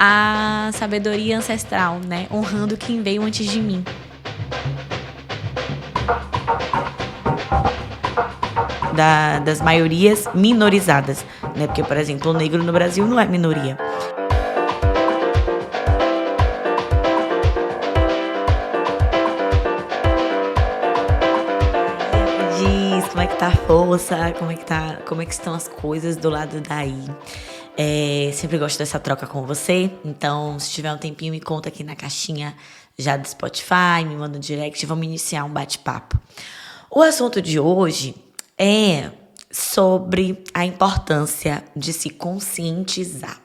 a sabedoria ancestral, né? Honrando quem veio antes de mim. Das maiorias minorizadas, né? Porque, por exemplo, o negro no Brasil não é minoria. Diz como é que tá a força, como é que estão as coisas do lado daí. Sempre gosto dessa troca com você, então se tiver um tempinho me conta aqui na caixinha já do Spotify, me manda um direct, vamos iniciar um bate-papo. O assunto de hoje é sobre a importância de se conscientizar.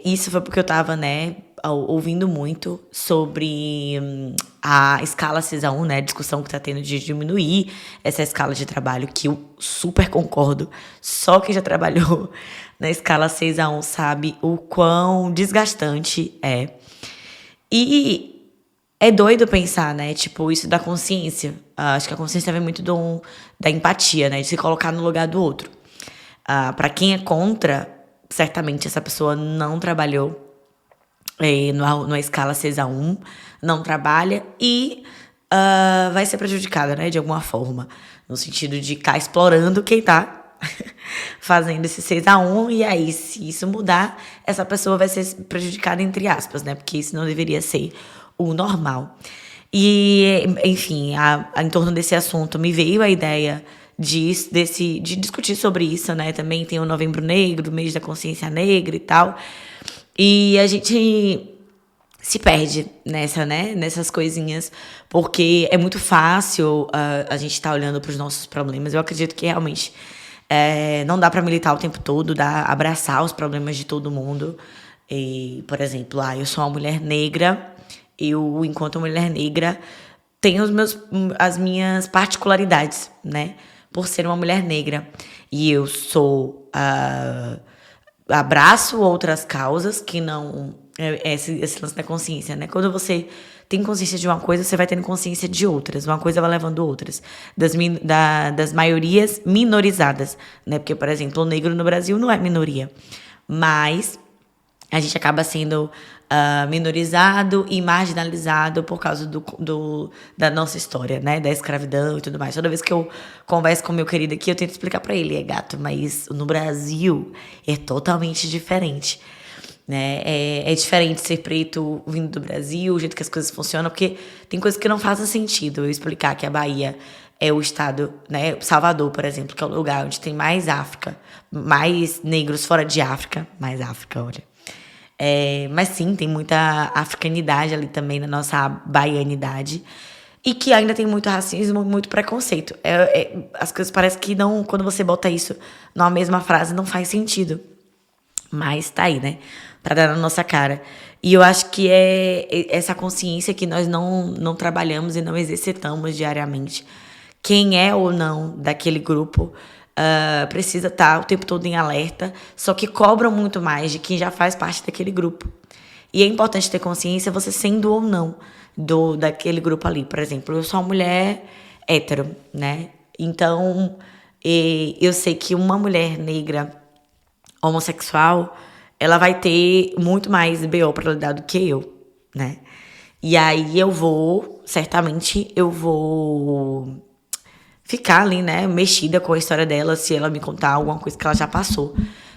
Isso foi porque eu tava, né, ouvindo muito sobre a escala 6-1, né, a discussão que tá tendo de diminuir essa escala de trabalho, que eu super concordo. Só quem já trabalhou na escala 6-1 sabe o quão desgastante é. E é doido pensar, né? Tipo, isso da consciência. Acho que a consciência vem muito da empatia, né? De se colocar no lugar do outro. Pra quem é contra, certamente essa pessoa não trabalhou numa escala 6-1, não trabalha e vai ser prejudicada, né? De alguma forma. No sentido de estar explorando quem tá fazendo esse 6-1, e aí, se isso mudar, essa pessoa vai ser prejudicada, entre aspas, né? Porque isso não deveria ser o normal. E, enfim, em torno desse assunto me veio a ideia de discutir sobre isso, né? Também tem o Novembro Negro, o mês da consciência negra e tal. E a gente se perde nessas coisinhas, porque é muito fácil a gente estar olhando para os nossos problemas. Eu acredito que realmente não dá para militar o tempo todo, abraçar os problemas de todo mundo. E, por exemplo, eu sou uma mulher negra, eu, enquanto mulher negra, tenho as minhas particularidades, né? Por ser uma mulher negra. E eu abraço outras causas que não... Esse lance da consciência, né? Quando você tem consciência de uma coisa, você vai tendo consciência de outras. Uma coisa vai levando outras. Das maiorias minorizadas, né? Porque, por exemplo, o negro no Brasil não é minoria. Mas a gente acaba sendo minorizado e marginalizado por causa da nossa história, né? Da escravidão e tudo mais. Toda vez que eu converso com meu querido aqui, eu tento explicar pra ele, gato, mas no Brasil é totalmente diferente, né? É diferente ser preto vindo do Brasil, o jeito que as coisas funcionam, porque tem coisas que não fazem sentido eu explicar que a Bahia é o estado, né? Salvador, por exemplo, que é o lugar onde tem mais África, mais negros fora de África, mais África, olha. Mas sim, tem muita africanidade ali também na nossa baianidade. E que ainda tem muito racismo, muito preconceito. As coisas parecem que não, quando você bota isso numa mesma frase, não faz sentido. Mas tá aí, né? Pra dar na nossa cara. E eu acho que é essa consciência que nós não trabalhamos e não exercitamos diariamente. Quem é ou não daquele grupo precisa estar o tempo todo em alerta, só que cobram muito mais de quem já faz parte daquele grupo. E é importante ter consciência, você sendo ou não daquele grupo ali. Por exemplo, eu sou uma mulher hétero, né? Então, eu sei que uma mulher negra homossexual, ela vai ter muito mais BO pra lidar do que eu, né? E aí certamente eu vou ficar ali, né, mexida com a história dela, se ela me contar alguma coisa que ela já passou.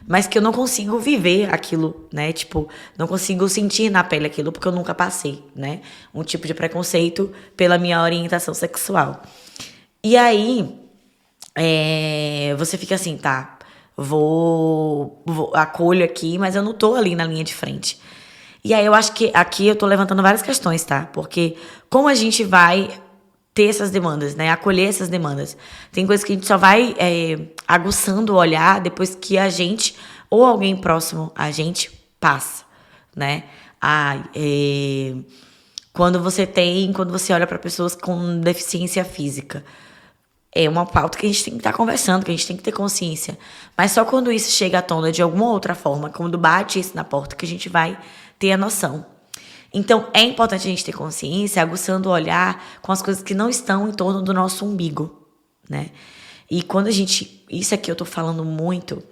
Mas que eu não consigo viver aquilo, né? Tipo, não consigo sentir na pele aquilo porque eu nunca passei, né? Um tipo de preconceito pela minha orientação sexual. E aí, você fica assim, tá, acolho aqui, mas eu não tô ali na linha de frente. E aí eu acho que aqui eu tô levantando várias questões, tá? Porque como a gente vai ter essas demandas, né? Acolher essas demandas. Tem coisas que a gente só vai aguçando o olhar depois que a gente, ou alguém próximo a gente, passa, né? Quando você olha para pessoas com deficiência física, é uma pauta que a gente tem que estar conversando, que a gente tem que ter consciência. Mas só quando isso chega à tona de alguma outra forma, quando bate isso na porta, que a gente vai ter a noção. Então, é importante a gente ter consciência, aguçando o olhar com as coisas que não estão em torno do nosso umbigo, né? E quando isso aqui eu tô falando muito,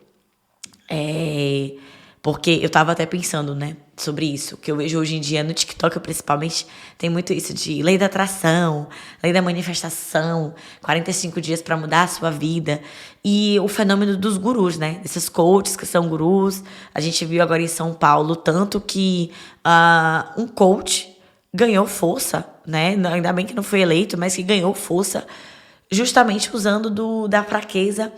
Porque eu tava até pensando, né, sobre isso, que eu vejo hoje em dia no TikTok, principalmente, tem muito isso de lei da atração, lei da manifestação, 45 dias para mudar a sua vida. E o fenômeno dos gurus, né? Esses coaches que são gurus. A gente viu agora em São Paulo, tanto que um coach ganhou força, né? Ainda bem que não foi eleito, mas que ganhou força justamente usando da fraqueza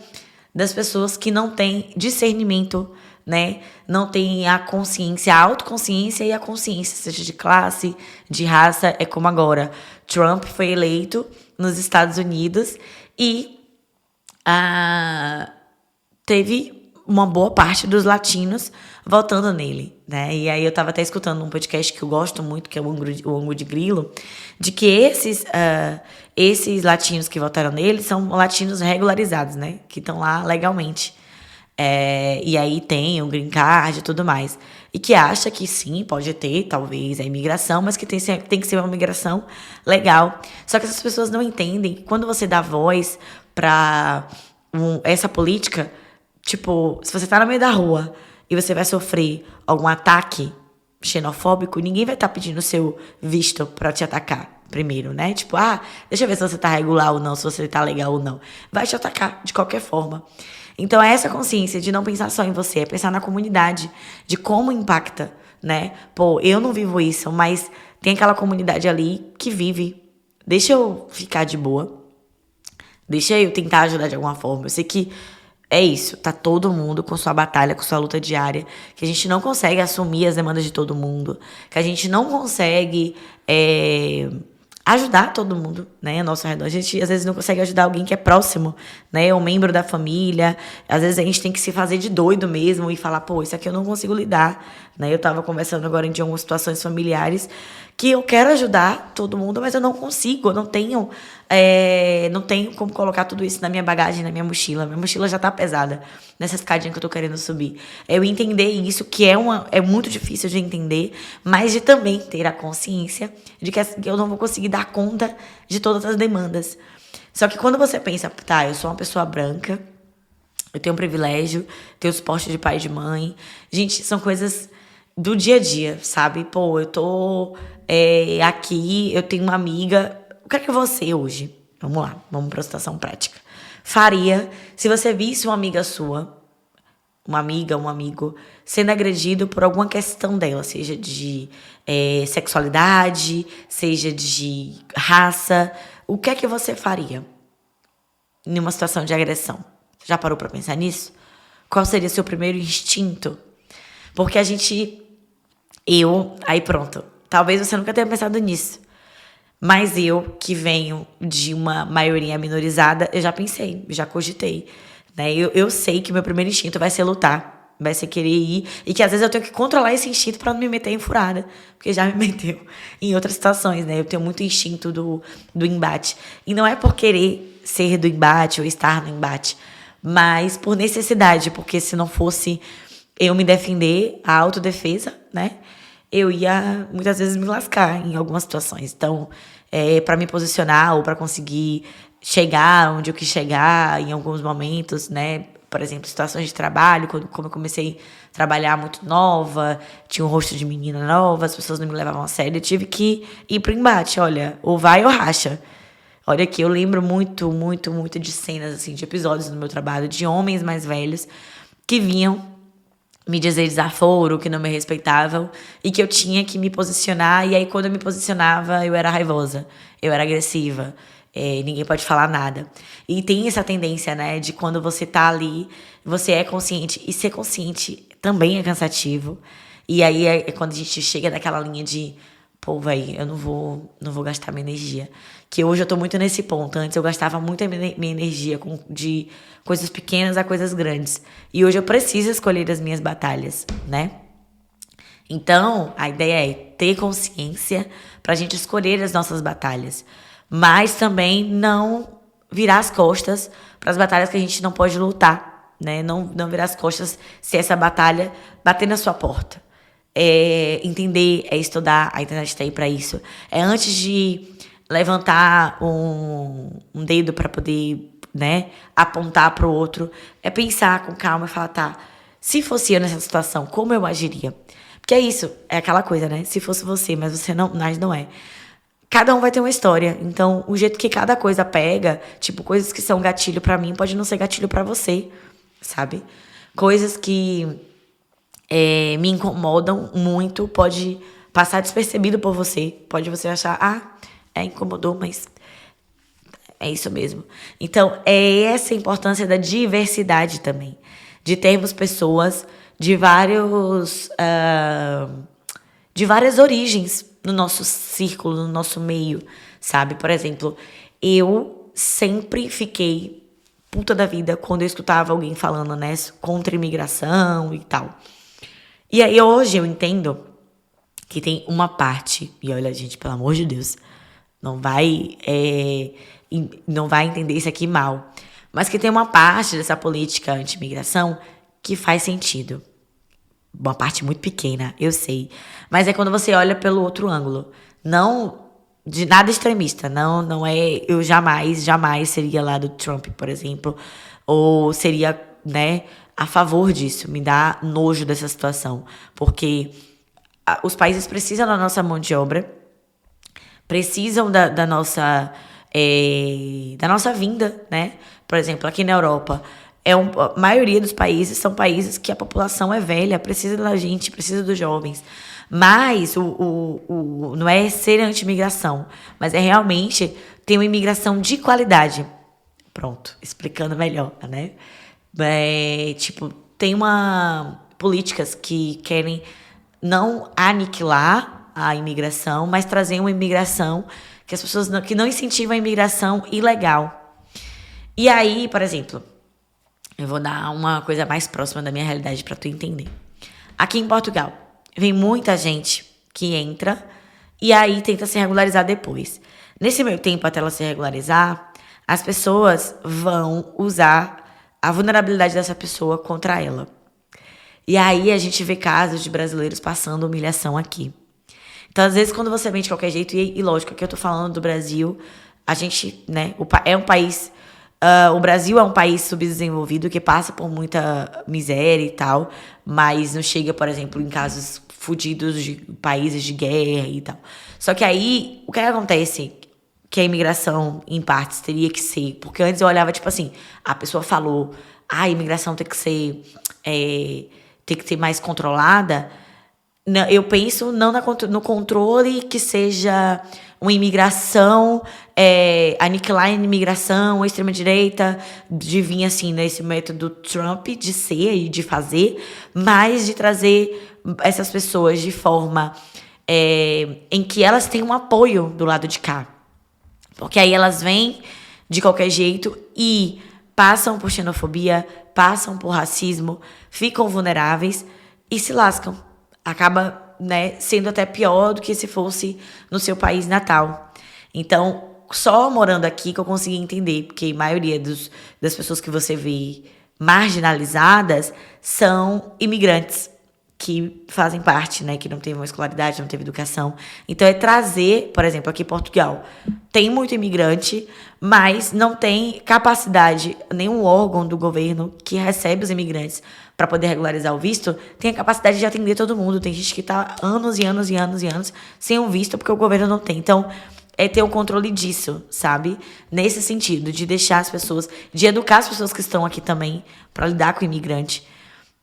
das pessoas que não têm discernimento, né? Não têm a consciência, a autoconsciência e a consciência, seja de classe, de raça. É como agora. Trump foi eleito nos Estados Unidos e teve uma boa parte dos latinos votando nele, né? E aí eu tava até escutando um podcast que eu gosto muito, que é o Ângulo de Grilo, de que esses latinos que votaram nele são latinos regularizados, né? Que estão lá legalmente. E aí tem o green card e tudo mais. E que acha que sim, pode ter, talvez, a imigração, mas que tem que ser uma imigração legal. Só que essas pessoas não entendem que quando você dá voz pra essa política, tipo, se você tá no meio da rua e você vai sofrer algum ataque xenofóbico, ninguém vai estar pedindo seu visto pra te atacar primeiro, né? Tipo, deixa eu ver se você tá regular ou não, se você tá legal ou não. Vai te atacar de qualquer forma. Então é essa consciência de não pensar só em você, é pensar na comunidade, de como impacta, né? Pô, eu não vivo isso, mas tem aquela comunidade ali que vive. Deixa eu ficar de boa. Deixa eu tentar ajudar de alguma forma. Eu sei que é isso, tá todo mundo com sua batalha, com sua luta diária, que a gente não consegue assumir as demandas de todo mundo, que a gente não consegue ajudar todo mundo, né, ao nosso redor. A gente, às vezes, não consegue ajudar alguém que é próximo, né, um membro da família. Às vezes, a gente tem que se fazer de doido mesmo e falar, pô, isso aqui eu não consigo lidar, né. Eu tava conversando agora de algumas situações familiares que eu quero ajudar todo mundo, mas eu não consigo, eu não tenho como colocar tudo isso na minha bagagem, na minha mochila. Minha mochila já tá pesada nessa escadinha que eu tô querendo subir. Eu entender isso, que é muito difícil de entender, mas de também ter a consciência de que eu não vou conseguir dar conta de todas as demandas. Só que quando você pensa, tá, eu sou uma pessoa branca, eu tenho um privilégio, tenho suporte de pai e de mãe. Gente, são coisas do dia a dia, sabe? Pô, eu tô aqui, eu tenho uma amiga. O que é que você hoje, vamos lá, vamos pra situação prática, faria se você visse uma amiga sua, uma amiga, um amigo, sendo agredido por alguma questão dela, seja de sexualidade, seja de raça? O que é que você faria em uma situação de agressão? Já parou pra pensar nisso? Qual seria seu primeiro instinto? Porque aí pronto, talvez você nunca tenha pensado nisso, mas eu, que venho de uma maioria minorizada, eu já pensei, já cogitei, né? Eu sei que o meu primeiro instinto vai ser lutar, vai ser querer ir, e que às vezes eu tenho que controlar esse instinto pra não me meter em furada, porque já me meteu em outras situações, né? Eu tenho muito instinto do embate. E não é por querer ser do embate ou estar no embate, mas por necessidade, porque se não fosse eu me defender, a autodefesa, né, eu ia muitas vezes me lascar em algumas situações. Então, para me posicionar ou para conseguir chegar onde eu quis chegar em alguns momentos, né, por exemplo, situações de trabalho, como eu comecei a trabalhar muito nova, tinha um rosto de menina nova, as pessoas não me levavam a sério, eu tive que ir pro embate, olha, ou vai ou racha. Olha aqui, eu lembro muito, muito, muito de cenas, assim, de episódios no meu trabalho, de homens mais velhos que vinham me dizer desaforo, que não me respeitavam e que eu tinha que me posicionar. E aí, quando eu me posicionava, eu era raivosa, eu era agressiva, ninguém pode falar nada. E tem essa tendência, né, de quando você tá ali, você é consciente, e ser consciente também é cansativo. E aí é quando a gente chega naquela linha de, pô, véi, eu não vou gastar minha energia. Que hoje eu tô muito nesse ponto. Antes eu gastava muito a minha energia de coisas pequenas a coisas grandes. E hoje eu preciso escolher as minhas batalhas, né? Então, a ideia é ter consciência pra gente escolher as nossas batalhas. Mas também não virar as costas para as batalhas que a gente não pode lutar, né? Não virar as costas se essa batalha bater na sua porta. Entender, estudar, a internet está aí para isso. Antes de levantar um dedo para poder, né, apontar para o outro, pensar com calma e falar, tá, Se fosse eu nessa situação, como eu agiria? Porque é isso, é aquela coisa, né? Se fosse você, mas você não, mas não é. Cada um vai ter uma história. Então, o jeito que cada coisa pega, tipo, coisas que são gatilho pra mim, pode não ser gatilho pra você, sabe? Coisas que me incomodam muito, pode passar despercebido por você. Pode você achar, incomodou, mas é isso mesmo. Então, é essa a importância da diversidade também. De termos pessoas de de várias origens no nosso círculo, no nosso meio, sabe? Por exemplo, eu sempre fiquei puta da vida quando eu escutava alguém falando, né, contra a imigração e tal. E aí hoje eu entendo que tem uma parte, e olha, gente, pelo amor de Deus, não vai entender isso aqui mal, mas que tem uma parte dessa política anti-imigração que faz sentido. Uma parte muito pequena, eu sei. Mas é quando você olha pelo outro ângulo. Não de nada extremista. Não é. Eu jamais seria lá do Trump, por exemplo. Ou seria, né, a favor disso. Me dá nojo dessa situação. Porque os países precisam da nossa mão de obra. Precisam da nossa vinda, né? Por exemplo, aqui na Europa. A maioria dos países são países que a população é velha, precisa da gente, precisa dos jovens. Mas não é ser anti-imigração, mas é realmente ter uma imigração de qualidade. Pronto, explicando melhor, né? Tem políticas que querem não aniquilar a imigração, mas trazer uma imigração que as pessoas que não incentivam a imigração ilegal. E aí, por exemplo, eu vou dar uma coisa mais próxima da minha realidade para tu entender. Aqui em Portugal, vem muita gente que entra e aí tenta se regularizar depois. Nesse meio tempo, até ela se regularizar, as pessoas vão usar a vulnerabilidade dessa pessoa contra ela. E aí a gente vê casos de brasileiros passando humilhação aqui. Então, às vezes, quando você vem de qualquer jeito, e lógico, aqui eu tô falando do Brasil, a gente, né, é um país... o Brasil é um país subdesenvolvido que passa por muita miséria e tal, mas não chega, por exemplo, em casos fudidos de países de guerra e tal. Só que aí, o que acontece? Que a imigração, em partes, teria que ser... Porque antes eu olhava, tipo assim, a pessoa falou, a imigração tem que ser mais controlada. Eu penso não no controle que seja uma imigração, aniquilar a imigração, a extrema-direita, de vir assim, nesse método Trump de ser e de fazer, mas de trazer essas pessoas de forma em que elas têm um apoio do lado de cá. Porque aí elas vêm de qualquer jeito e passam por xenofobia, passam por racismo, ficam vulneráveis e se lascam. Acaba, né, sendo até pior do que se fosse no seu país natal. Então, só morando aqui que eu consegui entender, porque a maioria das pessoas que você vê marginalizadas são imigrantes que fazem parte, né, que não teve uma escolaridade, não teve educação. Então, é trazer, por exemplo, aqui em Portugal, tem muito imigrante, mas não tem capacidade, nenhum órgão do governo que recebe os imigrantes para poder regularizar o visto, tem a capacidade de atender todo mundo. Tem gente que está anos e anos e anos e anos sem um visto porque o governo não tem. Então, é ter o controle disso, sabe? Nesse sentido, de deixar as pessoas, de educar as pessoas que estão aqui também para lidar com o imigrante.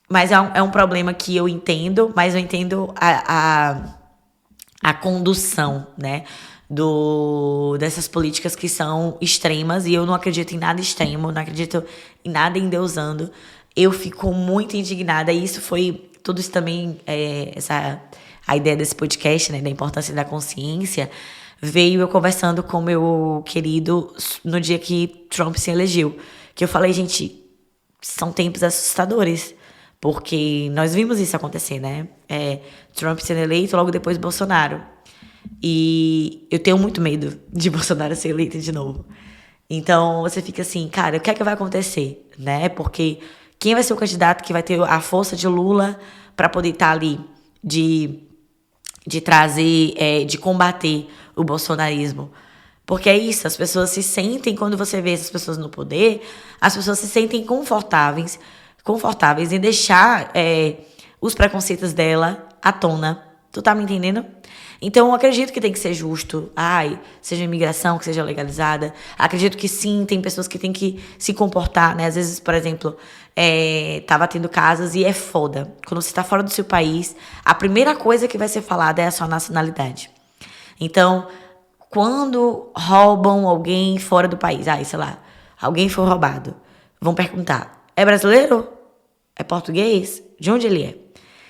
Mas é um problema que eu entendo, mas eu entendo a condução, né? Dessas políticas que são extremas, e eu não acredito em nada extremo, não acredito em nada endeusando. Eu fico muito indignada, e tudo isso também, a ideia desse podcast, né, da importância da consciência, veio eu conversando com meu querido no dia que Trump se elegeu, que eu falei, gente, são tempos assustadores, porque nós vimos isso acontecer, né, Trump sendo eleito, logo depois Bolsonaro, e eu tenho muito medo de Bolsonaro ser eleito de novo. Então você fica assim, cara, o que é que vai acontecer, né, porque quem vai ser o candidato que vai ter a força de Lula para poder estar ali, de trazer, de combater o bolsonarismo? Porque é isso, as pessoas se sentem, quando você vê essas pessoas no poder, as pessoas se sentem confortáveis confortáveis em deixar os preconceitos dela à tona. Tu tá me entendendo? Então, eu acredito que tem que ser justo. Seja imigração, que seja legalizada. Acredito que sim, tem pessoas que têm que se comportar, né? Às vezes, por exemplo, tava tendo casos e é foda. Quando você tá fora do seu país, a primeira coisa que vai ser falada é a sua nacionalidade. Então, quando roubam alguém fora do país, sei lá, alguém foi roubado, vão perguntar, é brasileiro? É português? De onde ele é?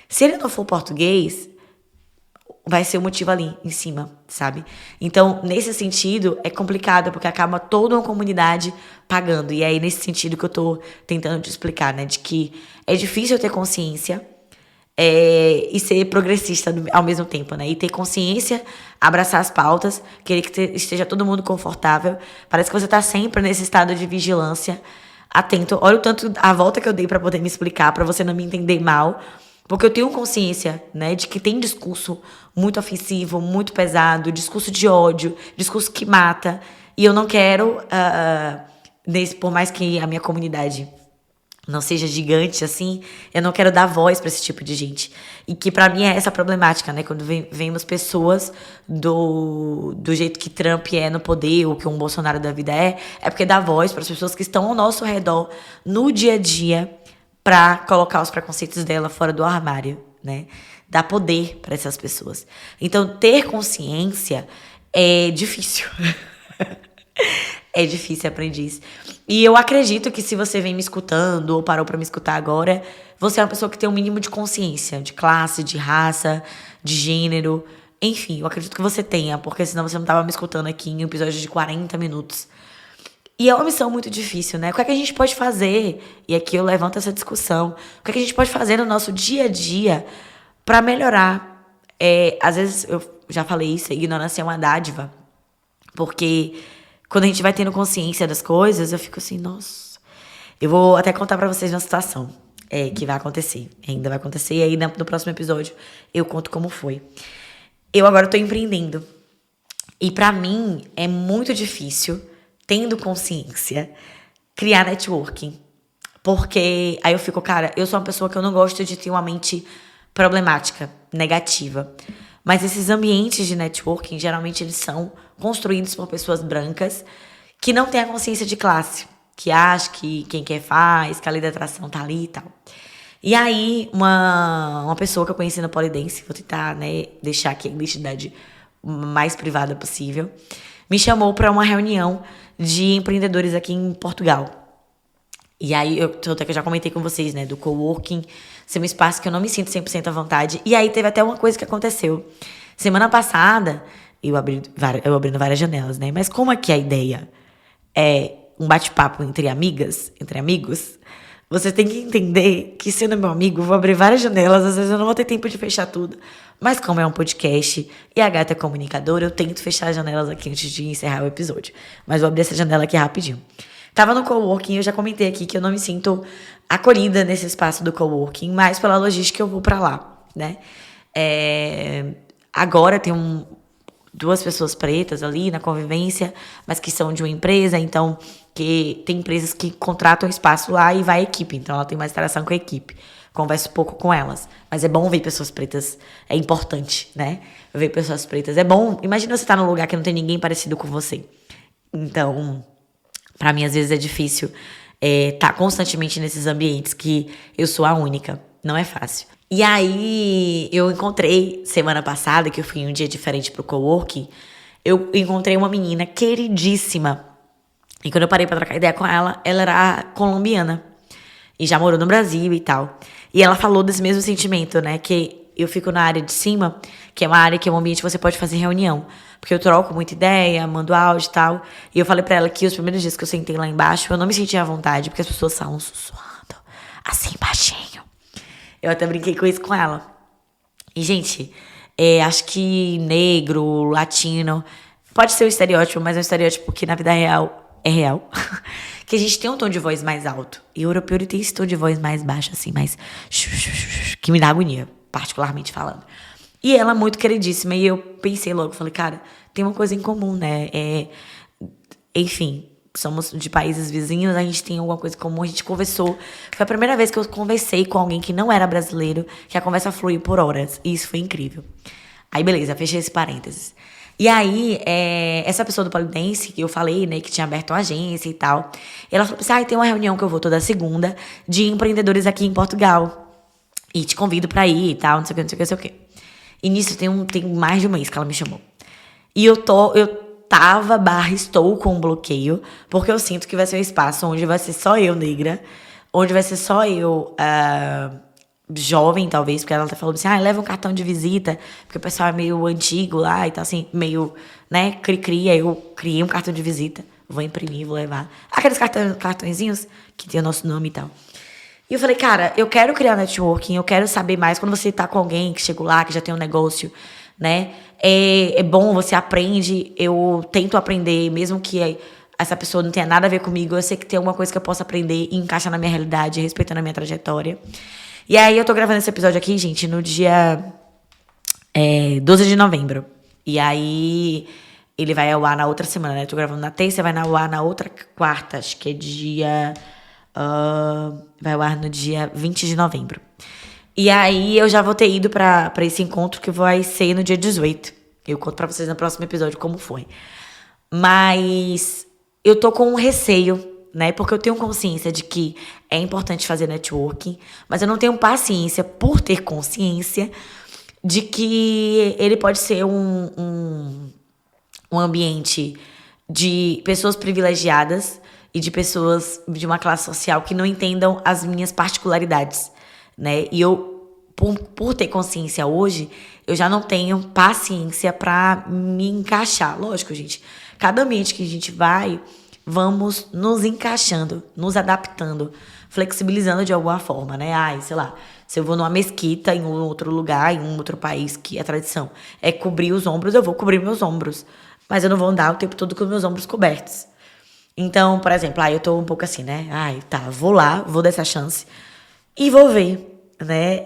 Se ele não for português, vai ser o motivo ali em cima, sabe? Então, nesse sentido, é complicado, porque acaba toda uma comunidade pagando. E é aí, nesse sentido que eu tô tentando te explicar, né? De que é difícil ter consciência e ser progressista ao mesmo tempo, né? E ter consciência, abraçar as pautas, querer que esteja todo mundo confortável. Parece que você tá sempre nesse estado de vigilância, atento. Olha o tanto, a volta que eu dei pra poder me explicar, pra você não me entender mal. Porque eu tenho consciência, né, de que tem discurso muito ofensivo, muito pesado, discurso de ódio, discurso que mata. E eu não quero, por mais que a minha comunidade não seja gigante assim, eu não quero dar voz pra esse tipo de gente. E que pra mim é essa problemática, né? Quando vemos pessoas do jeito que Trump é no poder, ou que um Bolsonaro da vida é porque dá voz para as pessoas que estão ao nosso redor no dia a dia, pra colocar os preconceitos dela fora do armário, né? Dar poder para essas pessoas. Então, ter consciência é difícil. É difícil, aprendiz. E eu acredito que se você vem me escutando ou parou pra me escutar agora, você é uma pessoa que tem um mínimo de consciência, de classe, de raça, de gênero. Enfim, eu acredito que você tenha, porque senão você não tava me escutando aqui em um episódio de 40 minutos. E é uma missão muito difícil, né? O que é que a gente pode fazer? E aqui eu levanto essa discussão. O que é que a gente pode fazer no nosso dia a dia pra melhorar? Às vezes, eu já falei isso, a ignorância é uma dádiva. Porque quando a gente vai tendo consciência das coisas, eu fico assim, nossa. Eu vou até contar pra vocês uma situação que vai acontecer. Ainda vai acontecer. E aí, no próximo episódio, eu conto como foi. Eu agora tô empreendendo. E pra mim, é muito difícil, tendo consciência, criar networking. Porque aí eu fico, cara, eu sou uma pessoa que eu não gosto de ter uma mente problemática, negativa. Mas esses ambientes de networking, geralmente eles são construídos por pessoas brancas que não têm a consciência de classe. Que acham que quem quer faz, que a lei da atração tá ali e tal. E aí, uma pessoa que eu conheci no Polidense, vou tentar, né, deixar aqui a identidade mais privada possível, me chamou para uma reunião de empreendedores aqui em Portugal. E aí, até que eu já comentei com vocês, né, do coworking ser um espaço que eu não me sinto 100% à vontade. E aí, teve até uma coisa que aconteceu. Semana passada, eu abrindo várias janelas, né, mas como aqui a ideia é um bate-papo entre amigas, entre amigos, você tem que entender que, sendo meu amigo, eu vou abrir várias janelas, às vezes eu não vou ter tempo de fechar tudo. Mas como é um podcast e a gata é comunicadora, eu tento fechar as janelas aqui antes de encerrar o episódio. Mas vou abrir essa janela aqui rapidinho. Tava no coworking, eu já comentei aqui que eu não me sinto acolhida nesse espaço do coworking, mas pela logística eu vou pra lá, né? Agora tem duas pessoas pretas ali na convivência, mas que são de uma empresa, então que tem empresas que contratam espaço lá e vai a equipe, então ela tem mais interação com a equipe. Converso pouco com elas, mas é bom ver pessoas pretas, é importante, né? Ver pessoas pretas é bom. Imagina você estar num lugar que não tem ninguém parecido com você. Então, pra mim às vezes é difícil estar constantemente nesses ambientes que eu sou a única. Não é fácil. E aí, eu encontrei, semana passada, que eu fui em um dia diferente pro coworking, eu encontrei uma menina queridíssima. E quando eu parei pra trocar ideia com ela era colombiana. E já morou no Brasil e tal. E ela falou desse mesmo sentimento, né? Que eu fico na área de cima, que é uma área que é um ambiente que você pode fazer reunião. Porque eu troco muita ideia, mando áudio e tal. E eu falei pra ela que os primeiros dias que eu sentei lá embaixo, eu não me sentia à vontade, porque as pessoas estavam sussurrando, assim, baixinho. Eu até brinquei com isso com ela. E, gente, acho que negro, latino, pode ser um estereótipo, mas é um estereótipo que na vida real é real. Que a gente tem um tom de voz mais alto. E o europeu ele tem esse tom de voz mais baixo, assim, mais... que me dá agonia, particularmente falando. E ela muito queridíssima. E eu pensei logo, falei, cara, tem uma coisa em comum, né? Enfim, somos de países vizinhos, a gente tem alguma coisa comum, a gente conversou. Foi a primeira vez que eu conversei com alguém que não era brasileiro, que a conversa fluiu por horas. E isso foi incrível. Aí, beleza, fechei esse parênteses. E aí, essa pessoa do Polidense, que eu falei, né, que tinha aberto uma agência e tal, ela falou assim, tem uma reunião que eu vou toda segunda de empreendedores aqui em Portugal. E te convido pra ir e tal, não sei o que, não sei o que, não sei o que. E nisso tem mais de um mês que ela me chamou. E eu estou com um bloqueio, porque eu sinto que vai ser um espaço onde vai ser só eu negra, onde vai ser só eu jovem, talvez, porque ela até falou assim, leva um cartão de visita, porque o pessoal é meio antigo lá e tá assim, meio, né, cri-cri, aí eu criei um cartão de visita, vou imprimir, vou levar. Aqueles cartõezinhos que tem o nosso nome e tal. E eu falei, cara, eu quero criar networking, eu quero saber mais. Quando você tá com alguém que chegou lá, que já tem um negócio, né? É bom, você aprende, eu tento aprender, mesmo que essa pessoa não tenha nada a ver comigo, eu sei que tem alguma coisa que eu possa aprender e encaixar na minha realidade, respeitando a minha trajetória. E aí eu tô gravando esse episódio aqui, gente, no dia 12 de novembro. E aí ele vai ao ar na outra semana, né? Eu tô gravando na terça, vai ao ar na outra quarta, acho que é dia... vai ao ar no dia 20 de novembro. E aí eu já vou ter ido pra esse encontro que vai ser no dia 18. Eu conto pra vocês no próximo episódio como foi. Mas eu tô com um receio, né? Porque eu tenho consciência de que é importante fazer networking, mas eu não tenho paciência por ter consciência de que ele pode ser um ambiente de pessoas privilegiadas e de pessoas de uma classe social que não entendam as minhas particularidades, né? E eu, por ter consciência hoje, eu já não tenho paciência pra me encaixar. Lógico, gente, cada ambiente que a gente vai, vamos nos encaixando, nos adaptando, flexibilizando de alguma forma, né? Sei lá, se eu vou numa mesquita em um outro lugar, em um outro país que a tradição é cobrir os ombros, eu vou cobrir meus ombros. Mas eu não vou andar o tempo todo com meus ombros cobertos. Então, por exemplo, eu tô um pouco assim, né? Vou lá, vou dar essa chance e vou ver, né?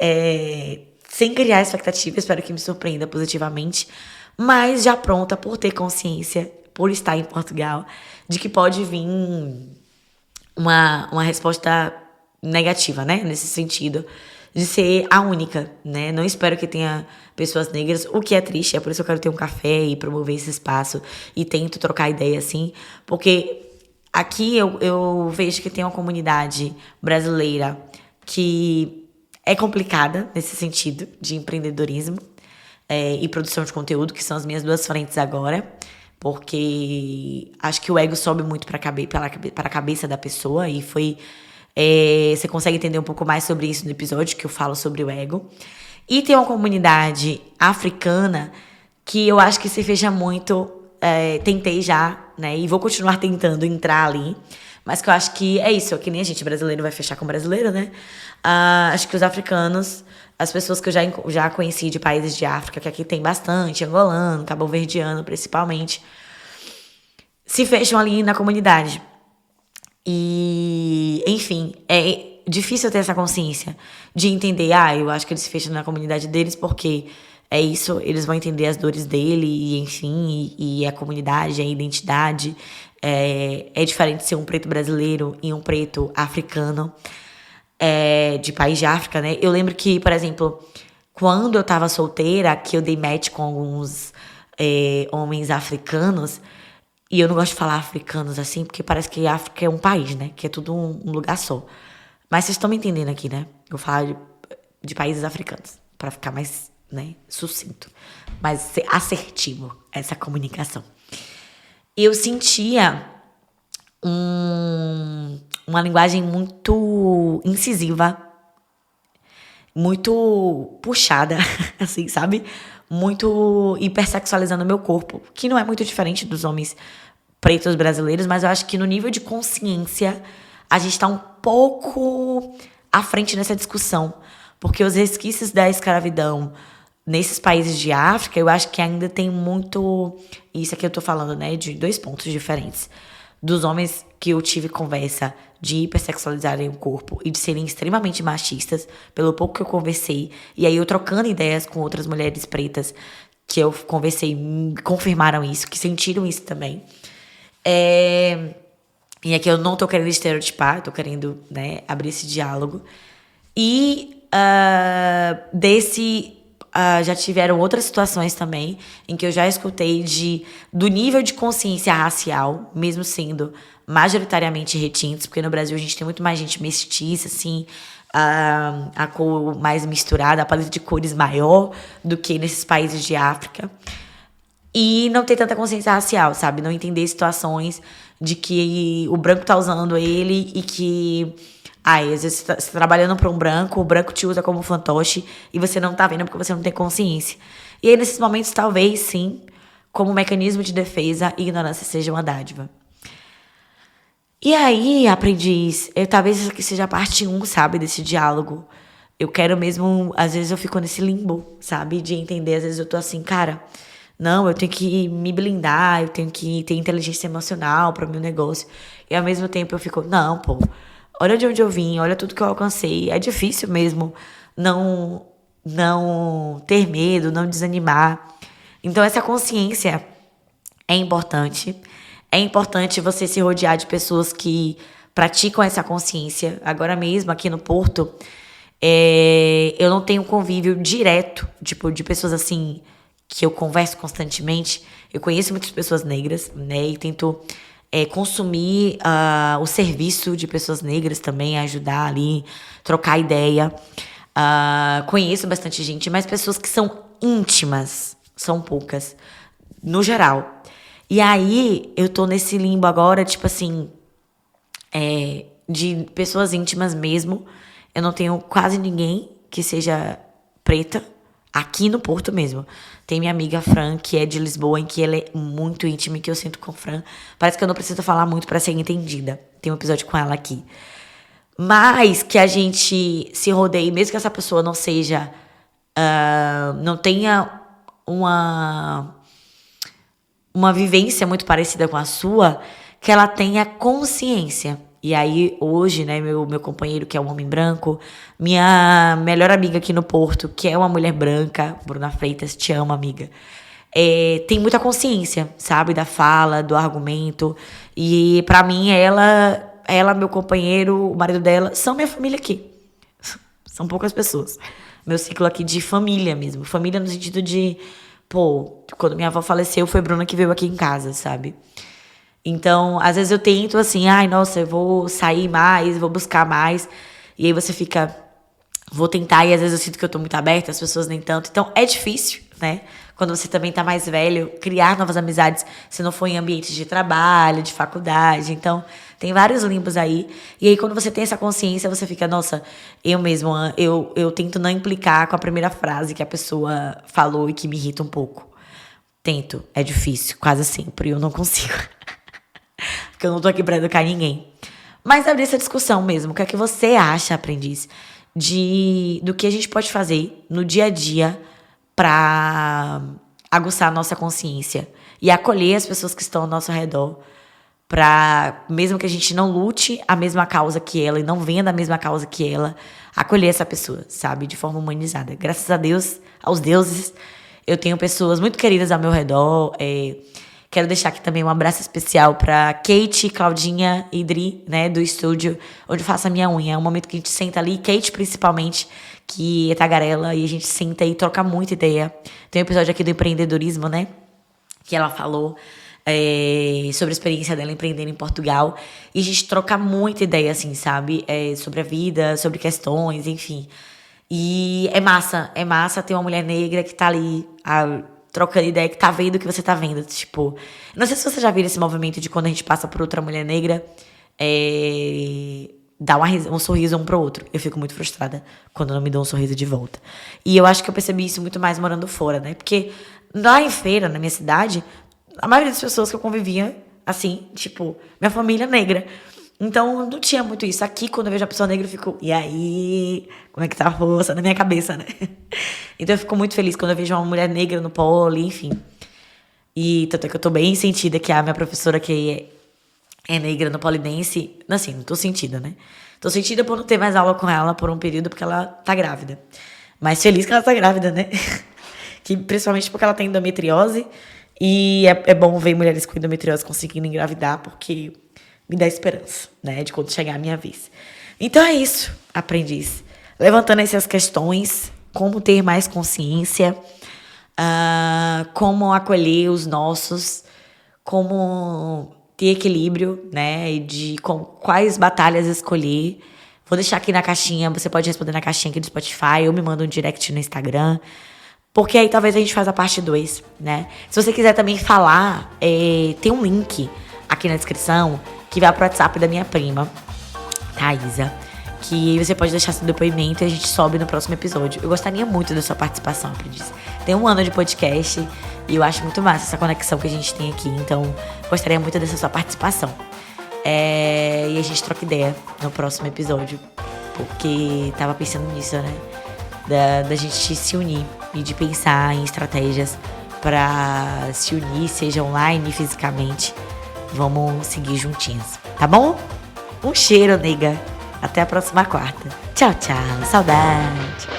Sem criar expectativa, espero que me surpreenda positivamente, mas já pronta por ter consciência, por estar em Portugal, de que pode vir uma resposta negativa, né? Nesse sentido, de ser a única, né? Não espero que tenha pessoas negras, o que é triste, é por isso que eu quero ter um café e promover esse espaço e tento trocar ideia assim, porque aqui eu vejo que tem uma comunidade brasileira que é complicada nesse sentido de empreendedorismo e produção de conteúdo, que são as minhas duas frentes agora, porque acho que o ego sobe muito para a cabeça da pessoa e você consegue entender um pouco mais sobre isso no episódio que eu falo sobre o ego. E tem uma comunidade africana que eu acho que se fecha muito. Tentei já, né? E vou continuar tentando entrar ali. Mas que eu acho que é isso. Que nem a gente brasileiro vai fechar com brasileiro, né? Acho que os africanos, as pessoas que eu já conheci de países de África, que aqui tem bastante, angolano, cabo-verdiano principalmente, se fecham ali na comunidade. E, enfim, é difícil ter essa consciência de entender, eu acho que eles se fecham na comunidade deles porque é isso, eles vão entender as dores dele, e enfim, e a comunidade, a identidade. É diferente ser um preto brasileiro e um preto africano, de país de África, né? Eu lembro que, por exemplo, quando eu tava solteira, que eu dei match com alguns homens africanos, e eu não gosto de falar africanos assim, porque parece que a África é um país, né? Que é tudo um lugar só. Mas vocês estão me entendendo aqui, né? Eu falo de países africanos, pra ficar mais, né, sucinto, mais ser assertivo essa comunicação. Eu sentia uma linguagem muito incisiva, muito puxada, assim, sabe? Muito hipersexualizando o meu corpo, que não é muito diferente dos homens pretos brasileiros, mas eu acho que no nível de consciência a gente tá um pouco à frente nessa discussão, porque os resquícios da escravidão nesses países de África, eu acho que ainda tem muito... Isso aqui eu tô falando, né, de dois pontos diferentes. Dos homens que eu tive conversa de hipersexualizarem o corpo e de serem extremamente machistas, pelo pouco que eu conversei. E aí eu trocando ideias com outras mulheres pretas que eu conversei, confirmaram isso, que sentiram isso também. E aqui eu não tô querendo estereotipar, eu tô querendo, né, abrir esse diálogo. E já tiveram outras situações também em que eu já escutei do nível de consciência racial, mesmo sendo majoritariamente retintos, porque no Brasil a gente tem muito mais gente mestiça, assim, a cor mais misturada, a paleta de cores maior do que nesses países de África. E não ter tanta consciência racial, sabe? Não entender situações de que o branco tá usando ele e que. Ai, às vezes você tá trabalhando pra um branco, o branco te usa como fantoche e você não tá vendo porque você não tem consciência. E aí, nesses momentos, talvez sim, como mecanismo de defesa, ignorância seja uma dádiva. E aí, aprendiz, talvez isso aqui seja a parte 1, sabe, desse diálogo. Eu quero mesmo, às vezes eu fico nesse limbo, sabe, de entender, às vezes eu tô assim, cara, não, eu tenho que me blindar, eu tenho que ter inteligência emocional para o meu negócio. E ao mesmo tempo eu fico, não, pô, olha de onde eu vim, olha tudo que eu alcancei. É difícil mesmo não ter medo, não desanimar. Então essa consciência é importante. É importante você se rodear de pessoas que praticam essa consciência. Agora mesmo, aqui no Porto, eu não tenho convívio direto, tipo, de pessoas assim que eu converso constantemente. Eu conheço muitas pessoas negras, né? E tento consumir o serviço de pessoas negras também, ajudar ali, trocar ideia. Conheço bastante gente, mas pessoas que são íntimas são poucas, no geral. E aí, eu tô nesse limbo agora, tipo assim, de pessoas íntimas mesmo. Eu não tenho quase ninguém que seja preta, aqui no Porto mesmo. Tem minha amiga Fran, que é de Lisboa, em que ela é muito íntima, e que eu sinto com Fran. Parece que eu não preciso falar muito pra ser entendida. Tem um episódio com ela aqui. Mas que a gente se rodeie, mesmo que essa pessoa não seja... não tenha uma vivência muito parecida com a sua, que ela tenha consciência. E aí, hoje, né, meu companheiro, que é um homem branco, minha melhor amiga aqui no Porto, que é uma mulher branca, Bruna Freitas, te amo, amiga, tem muita consciência, sabe, da fala, do argumento. E pra mim, ela, meu companheiro, o marido dela, são minha família aqui. São poucas pessoas. Meu ciclo aqui de família mesmo. Família no sentido de, pô, quando minha avó faleceu, foi Bruna que veio aqui em casa, sabe? Então, às vezes eu tento assim, ai, nossa, eu vou sair mais, vou buscar mais. E aí você fica, vou tentar, e às vezes eu sinto que eu tô muito aberta, as pessoas nem tanto. Então, é difícil, né? Quando você também tá mais velho, criar novas amizades, se não for em ambientes de trabalho, de faculdade. Então, tem vários limbos aí. E aí, quando você tem essa consciência, você fica, nossa, eu mesmo, eu tento não implicar com a primeira frase que a pessoa falou e que me irrita um pouco. Tento, é difícil, quase sempre, eu não consigo. Porque eu não tô aqui pra educar ninguém. Mas abrir essa discussão mesmo. O que é que você acha, aprendiz, do que a gente pode fazer no dia a dia pra aguçar a nossa consciência e acolher as pessoas que estão ao nosso redor, pra, mesmo que a gente não lute a mesma causa que ela e não venha da mesma causa que ela, acolher essa pessoa, sabe? De forma humanizada. Graças a Deus, aos deuses, eu tenho pessoas muito queridas ao meu redor. Quero deixar aqui também um abraço especial pra Kate, Claudinha e Dri, né, do estúdio, onde eu faço a minha unha. É um momento que a gente senta ali, Kate principalmente, que é tagarela, e a gente senta e troca muita ideia. Tem um episódio aqui do empreendedorismo, né, que ela falou sobre a experiência dela empreendendo em Portugal. E a gente troca muita ideia, assim, sabe? Sobre a vida, sobre questões, enfim. E é massa ter uma mulher negra que tá ali, trocando ideia, que tá vendo o que você tá vendo. Tipo, não sei se você já viu esse movimento de quando a gente passa por outra mulher negra, dá um sorriso um pro outro. Eu fico muito frustrada quando não me dão um sorriso de volta. E eu acho que eu percebi isso muito mais morando fora, né? Porque lá em Feira, na minha cidade, a maioria das pessoas que eu convivia, assim, tipo, minha família é negra. Então, não tinha muito isso. Aqui, quando eu vejo a pessoa negra, eu fico, e aí? Como é que tá a força? Na minha cabeça, né? Então, eu fico muito feliz quando eu vejo uma mulher negra no pole, enfim. E tanto é que eu tô bem sentida que a minha professora, que é negra no polidense, assim, não tô sentida, né? Tô sentida por não ter mais aula com ela por um período, porque ela tá grávida. Mas feliz que ela tá grávida, né? Que, principalmente porque ela tem endometriose. E é bom ver mulheres com endometriose conseguindo engravidar, porque me dá esperança, né? De quando chegar a minha vez. Então é isso, aprendiz. Levantando essas questões, como ter mais consciência, como acolher os nossos, como ter equilíbrio, né? De quais batalhas escolher. Vou deixar aqui na caixinha, você pode responder na caixinha aqui do Spotify, ou me manda um direct no Instagram. Porque aí talvez a gente faça a parte 2, né? Se você quiser também falar, tem um link aqui na descrição que vai pro WhatsApp da minha prima, Thaisa, que você pode deixar seu depoimento e a gente sobe no próximo episódio. Eu gostaria muito da sua participação, aprendiz. Tem 1 ano de podcast e eu acho muito massa essa conexão que a gente tem aqui, então gostaria muito dessa sua participação. E a gente troca ideia no próximo episódio, porque tava pensando nisso, né? Da gente se unir e de pensar em estratégias para se unir, seja online, fisicamente. Vamos seguir juntinhos, tá bom? Um cheiro, nega. Até a próxima quarta. Tchau, tchau. Saudade.